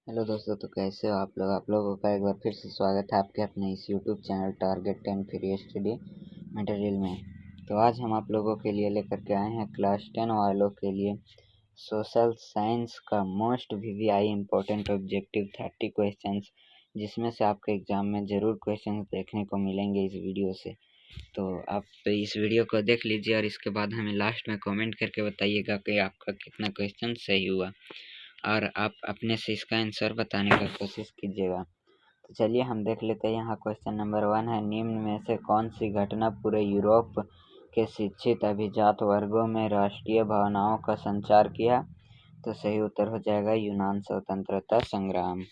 Hello दोस्तों, तो कैसे हो आप लोगों का एक बार फिर से स्वागत है आपके अपने इस YouTube channel target 10 free study material में। तो आज हम आप लोगों के लिए लेकर के आए हैं क्लास 10 वालों के लिए सोशल साइंस का most VVI important objective 30 questions, जिसमें से आपके एग्जाम में ज़रूर क्वेश्चंस देखने को मिलेंगे इस वीडियो से। तो आप इस वीडियो को देख लीजिए और इसके बाद हमें लास्ट में कमेंट करके बताइएगा कि आपका कितना क्वेश्चन सही हुआ और आप अपने से इसका आंसर बताने का कोशिश कीजिएगा। तो चलिए हम देख लेते हैं। यहाँ क्वेश्चन नंबर 1 है, निम्न में से कौन सी घटना पूरे यूरोप के शिक्षित अभिजात वर्गों में राष्ट्रीय भावनाओं का संचार किया? तो सही उत्तर हो जाएगा यूनान स्वतंत्रता संग्राम।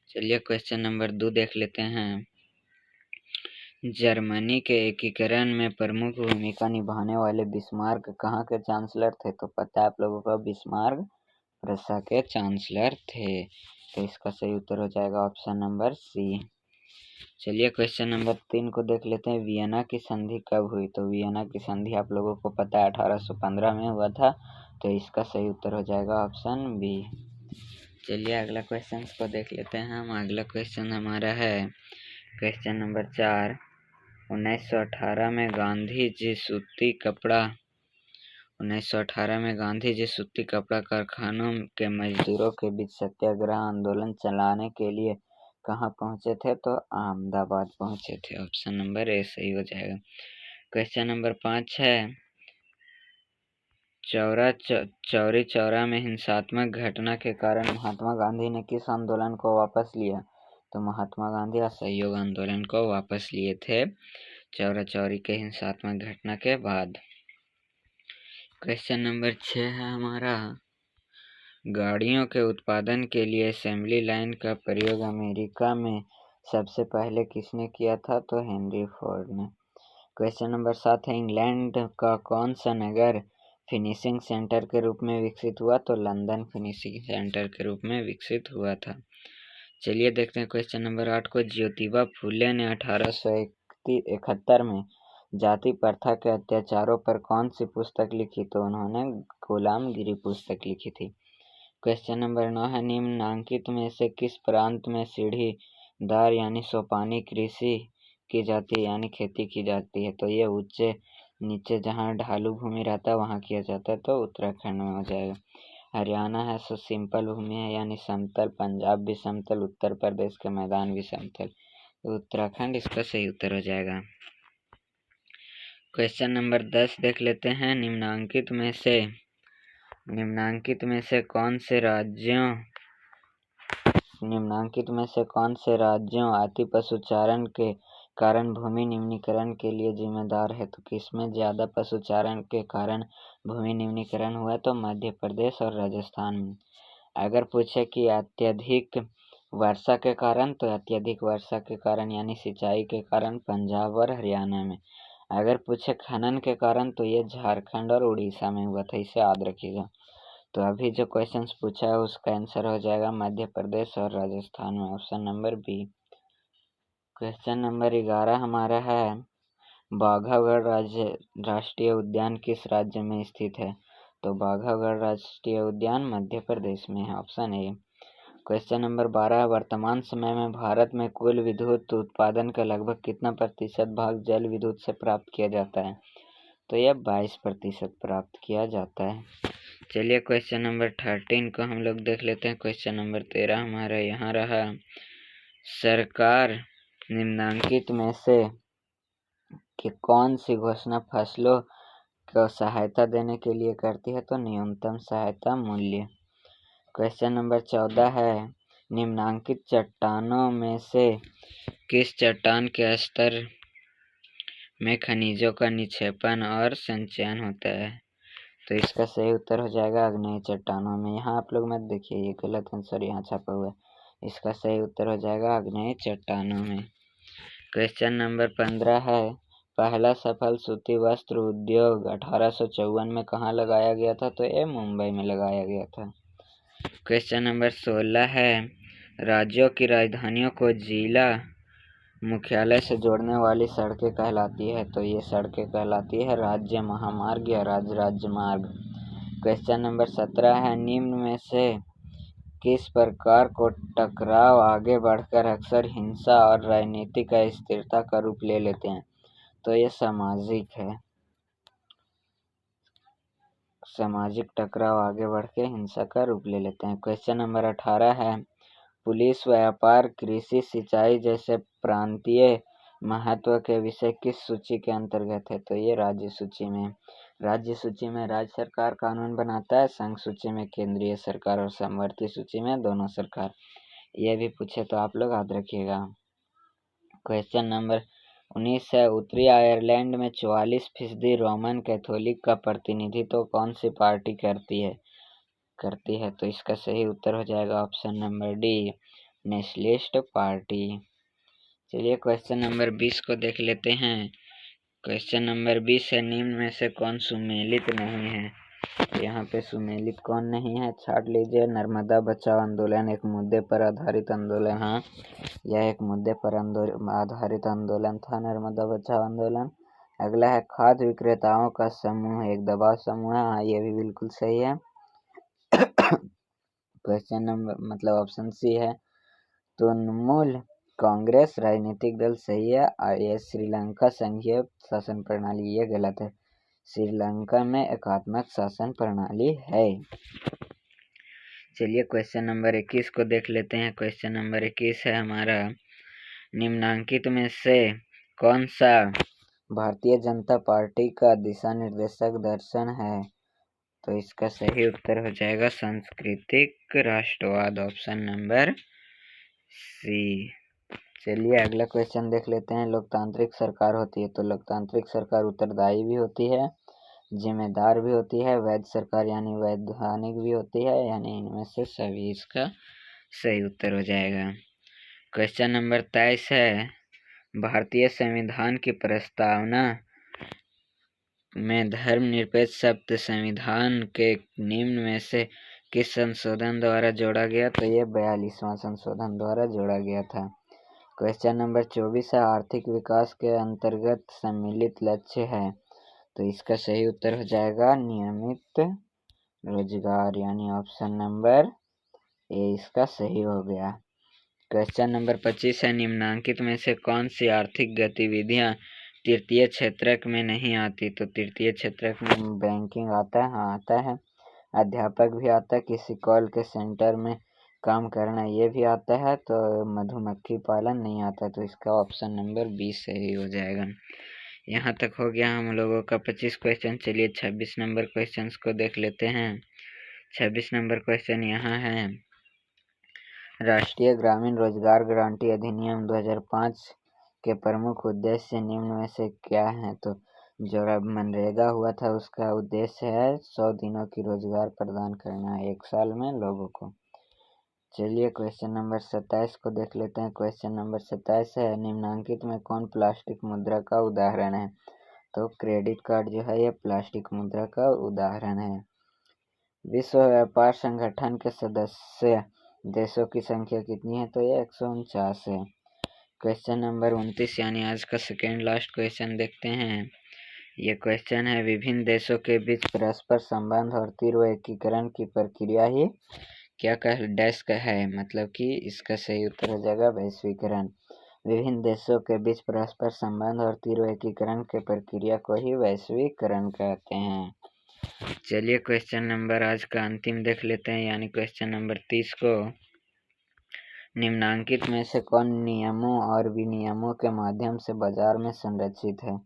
चलिए क्वेश्चन नंबर 2 देख लेते हैं। जर्मनी के एकीकरण में प्रमुख भूमिका निभाने वाले बिस्मार्क कहाँ के चांसलर थे? तो पता है आप लोगों को, बिस्मार्क प्रूसिया के चांसलर थे। तो इसका सही उत्तर हो जाएगा ऑप्शन नंबर सी। चलिए क्वेश्चन नंबर 3 को देख लेते हैं। वियना की संधि कब हुई? तो वियना की संधि आप लोगों को पता है 1815 में हुआ था। तो इसका सही उत्तर हो जाएगा ऑप्शन बी। चलिए अगला क्वेश्चन को देख लेते हैं हम। अगला क्वेश्चन हमारा है क्वेश्चन नंबर 4। 1918 में गांधी जी सूती कपड़ा कारखानों के मजदूरों के बीच सत्याग्रह आंदोलन चलाने के लिए कहाँ पहुँचे थे? तो अहमदाबाद पहुँचे थे। ऑप्शन नंबर ए सही हो जाएगा। क्वेश्चन नंबर 5 है, चौरी चौरा में हिंसात्मक घटना के कारण महात्मा गांधी ने किस आंदोलन को वापस लिया? तो महात्मा गांधी असहयोग आंदोलन को वापस लिए थे चौरा चौरी के हिंसात्मक घटना के बाद। क्वेश्चन नंबर 6 है हमारा, गाड़ियों के उत्पादन के लिए असेंबली लाइन का प्रयोग अमेरिका में सबसे पहले किसने किया था? तो हेनरी फोर्ड ने। क्वेश्चन नंबर 7 है, इंग्लैंड का कौन सा नगर फिनिशिंग सेंटर के रूप में विकसित हुआ? तो लंदन फिनिशिंग सेंटर के रूप में विकसित हुआ था। चलिए देखते हैं क्वेश्चन नंबर 8 को। ज्योतिबा फूले ने 1871 में जाति प्रथा के अत्याचारों पर कौन सी पुस्तक लिखी? तो उन्होंने गुलामगिरी पुस्तक लिखी थी। क्वेश्चन नंबर 9 है, निम्नांकित में से किस प्रांत में सीढ़ीदार यानी सोपानी कृषि की जाती है यानी खेती की जाती है? तो ये ऊंचे नीचे जहाँ ढालू भूमि रहता है वहाँ किया जाता है। तो उत्तराखंड में हो जाएगा। हरियाणा है सो सिंपल भूमि है यानी समतल, पंजाब भी समतल, उत्तर प्रदेश के मैदान भी समतल। तो उत्तराखंड इसका सही उत्तर हो जाएगा। क्वेश्चन नंबर 10 देख लेते हैं। निम्नांकित में से कौन से राज्यों अति पशुचारण के कारण भूमि निम्नीकरण के लिए जिम्मेदार है? तो किसमें ज्यादा पशुचारण के कारण भूमि निम्नीकरण हुआ? तो मध्य प्रदेश और राजस्थान में। अगर पूछे कि अत्यधिक वर्षा के कारण, तो अत्यधिक वर्षा के कारण यानी सिंचाई के कारण पंजाब और हरियाणा में। अगर पूछे खनन के कारण, तो ये झारखंड और उड़ीसा में हुआ था, इसे याद रखिएगा। तो अभी जो क्वेश्चंस पूछा है उसका आंसर हो जाएगा मध्य प्रदेश और राजस्थान में, option number B. Question number 11 हमारा है, बाघागढ़ राष्ट्रीय उद्यान किस राज्य में स्थित है? तो बाघागढ़ राष्ट्रीय उद्यान मध्य प्रदेश में है, ऑप्शन ए। क्वेश्चन नंबर 12, वर्तमान समय में भारत में कुल विद्युत उत्पादन का लगभग कितना प्रतिशत भाग जल विद्युत से प्राप्त किया जाता है? तो यह 22% प्राप्त किया जाता है। चलिए क्वेश्चन नंबर 13 को हम लोग देख लेते हैं। क्वेश्चन नंबर 13 हमारा यहाँ रहा, सरकार निम्नांकित में से कि कौन सी घोषणा फसलों को सहायता देने के लिए करती है? तो न्यूनतम सहायता मूल्य। क्वेश्चन नंबर 14 है, निम्नांकित चट्टानों में से किस चट्टान के स्तर में खनिजों का निक्षेपण और संचयन होता है? तो इसका सही उत्तर हो जाएगा आग्नेय चट्टानों में। यहाँ आप लोग मत देखिए, ये गलत आंसर यहाँ छपा हुआ है। इसका सही उत्तर हो जाएगा आग्नेय चट्टानों में। क्वेश्चन नंबर 15 है, पहला सफल सूती वस्त्र उद्योग 1854 में कहाँ लगाया गया था? तो ये मुंबई में लगाया गया था। क्वेश्चन नंबर 16 है, राज्यों की राजधानियों को जिला मुख्यालय से जोड़ने वाली सड़कें कहलाती है? तो ये सड़कें कहलाती है राज्य महामार्ग या राज्य मार्ग। क्वेश्चन नंबर 17 है, निम्न में से किस प्रकार को टकराव आगे बढ़कर अक्सर हिंसा और राजनीतिक अस्थिरता का रूप ले लेते हैं? तो ये सामाजिक है। सामाजिक टकराव आगे बढ़ के हिंसा का रूप ले लेते हैं। क्वेश्चन नंबर 18 है, पुलिस, व्यापार, कृषि, सिंचाई जैसे प्रांतीय महत्व के विषय किस सूची के अंतर्गत है? तो ये राज्य सूची में। राज्य सूची में राज्य सरकार कानून बनाता है, संघ सूची में केंद्रीय सरकार और समवर्ती सूची में दोनों सरकार। ये भी पूछे तो आप लोग याद रखिएगा। क्वेश्चन नंबर 19 है, उत्तरी आयरलैंड में 44% रोमन कैथोलिक का प्रतिनिधित्व कौन सी पार्टी करती है? तो इसका सही उत्तर हो जाएगा option number D, nationalist party. चलिए क्वेश्चन नंबर 20 को देख लेते हैं। क्वेश्चन नंबर 20 है, निम्न में से कौन सुमेलित नहीं है? तो यहाँ पे सुमेलित कौन नहीं है छाट लीजिए। नर्मदा बचाओ आंदोलन एक मुद्दे पर आधारित आंदोलन। हाँ, यह एक मुद्दे पर आधारित आंदोलन था, नर्मदा बचाओ आंदोलन। अगला है, खाद्य विक्रेताओं का समूह एक दबाव समूह है। हाँ, ये भी बिल्कुल सही है। क्वेश्चन नंबर ऑप्शन सी है, तृणमूल कांग्रेस राजनीतिक दल सही है। ये श्रीलंका संघीय शासन प्रणाली, ये गलत है। श्रीलंका में एकात्मक शासन प्रणाली है। चलिए क्वेश्चन नंबर 21 को देख लेते हैं। क्वेश्चन नंबर 21 है हमारा, निम्नांकित में से कौन सा भारतीय जनता पार्टी का दिशा निर्देशक दर्शन है? तो इसका सही उत्तर हो जाएगा सांस्कृतिक राष्ट्रवाद, ऑप्शन नंबर सी। चलिए अगला क्वेश्चन देख लेते हैं। लोकतांत्रिक सरकार होती है, तो लोकतांत्रिक सरकार उत्तरदायी भी होती है, जिम्मेदार भी होती है, वैध सरकार यानी वैधानिक भी होती है, यानी इनमें से सभी इसका सही उत्तर हो जाएगा। क्वेश्चन नंबर 23 है, भारतीय संविधान की प्रस्तावना में धर्मनिरपेक्ष शब्द संविधान के निम्न में से किस संशोधन द्वारा जोड़ा गया? तो ये 42वां संशोधन द्वारा जोड़ा गया था। क्वेश्चन नंबर 24 है, आर्थिक विकास के अंतर्गत सम्मिलित लक्ष्य है, तो इसका सही उत्तर हो जाएगा नियमित रोजगार, यानी ऑप्शन नंबर ए इसका सही हो गया। क्वेश्चन नंबर 25 है, निम्नांकित में से कौन सी आर्थिक गतिविधियां तृतीय क्षेत्रक में नहीं आती? तो तृतीय क्षेत्रक में बैंकिंग आता है, हाँ आता है। अध्यापक भी आता है, किसी कॉल के सेंटर में काम करना ये भी आता है। तो मधुमक्खी पालन नहीं आता, तो इसका ऑप्शन नंबर 20 सही हो जाएगा। यहाँ तक हो गया हम लोगों का 25 क्वेश्चन। चलिए 26 नंबर क्वेश्चन को देख लेते हैं। 26 नंबर क्वेश्चन यहाँ है, राष्ट्रीय ग्रामीण रोजगार गारंटी अधिनियम 2005 के प्रमुख उद्देश्य निम्न में से क्या है? तो जो मनरेगा हुआ था उसका उद्देश्य है 100 दिनों की रोजगार प्रदान करना है 1 साल में लोगों को। चलिए क्वेश्चन नंबर 27 को देख लेते हैं। क्वेश्चन नंबर 27 है, निम्नांकित में कौन प्लास्टिक मुद्रा का उदाहरण है? तो क्रेडिट कार्ड जो है ये प्लास्टिक मुद्रा का उदाहरण है। विश्व व्यापार संगठन के सदस्य देशों की संख्या कितनी है? तो ये 149 है। क्वेश्चन नंबर 29 यानी आज का सेकेंड लास्ट क्वेश्चन देखते हैं। ये क्वेश्चन है, विभिन्न देशों के बीच परस्पर संबंध और तीव्र एकीकरण की प्रक्रिया ही क्या डैश का है? मतलब कि इसका सही उत्तर हो जाएगा वैश्वीकरण। विभिन्न देशों के बीच परस्पर संबंध और तीव्र एकीकरण के प्रक्रिया को ही वैश्वीकरण कहते हैं। चलिए क्वेश्चन नंबर आज का अंतिम देख लेते हैं, यानी क्वेश्चन नंबर 30 को, निम्नांकित में से कौन नियमों और विनियमों के माध्यम से बाजार में संरक्षित है?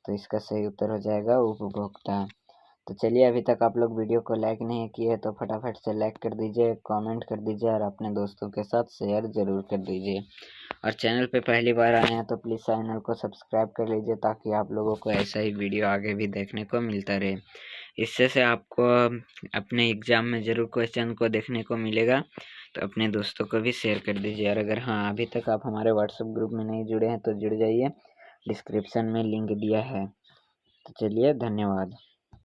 तो इसका सही उत्तर हो जाएगा उपभोक्ता। तो चलिए अभी तक आप लोग वीडियो को लाइक नहीं किए तो फटाफट से लाइक कर दीजिए, कमेंट कर दीजिए और अपने दोस्तों के साथ शेयर ज़रूर कर दीजिए। और चैनल पे पहली बार आए हैं तो प्लीज़ चैनल को सब्सक्राइब कर लीजिए ताकि आप लोगों को ऐसा ही वीडियो आगे भी देखने को मिलता रहे। इससे से आपको अपने एग्ज़ाम में ज़रूर क्वेश्चन को देखने को मिलेगा, तो अपने दोस्तों को भी शेयर कर दीजिए। और अगर हाँ अभी तक आप हमारे व्हाट्सएप ग्रुप में नहीं जुड़े हैं तो जुड़ जाइए, डिस्क्रिप्शन में लिंक दिया है। तो चलिए धन्यवाद।